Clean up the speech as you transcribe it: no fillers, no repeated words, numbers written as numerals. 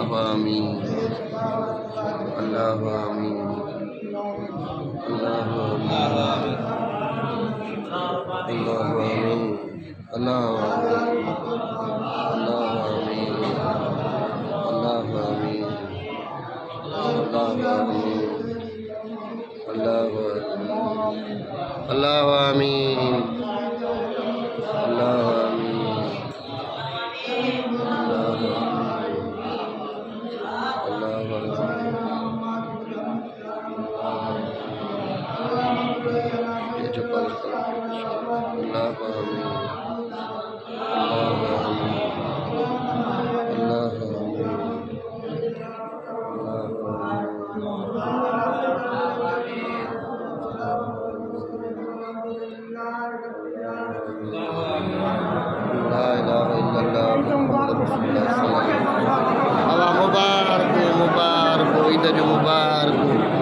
अल्लाह आमीन अल्लाह आमीन अल्लाह आमीन अल्लाह आमीन अल्लाह आमीन अल्लाह आमीन अल्लाह आमीन अल्लाह आमीन अल्लाह आमीन अल्लाह आमीन ये जो अल्लाह आमीन अल्लाह मुबारक मुबारक इधर मुबारक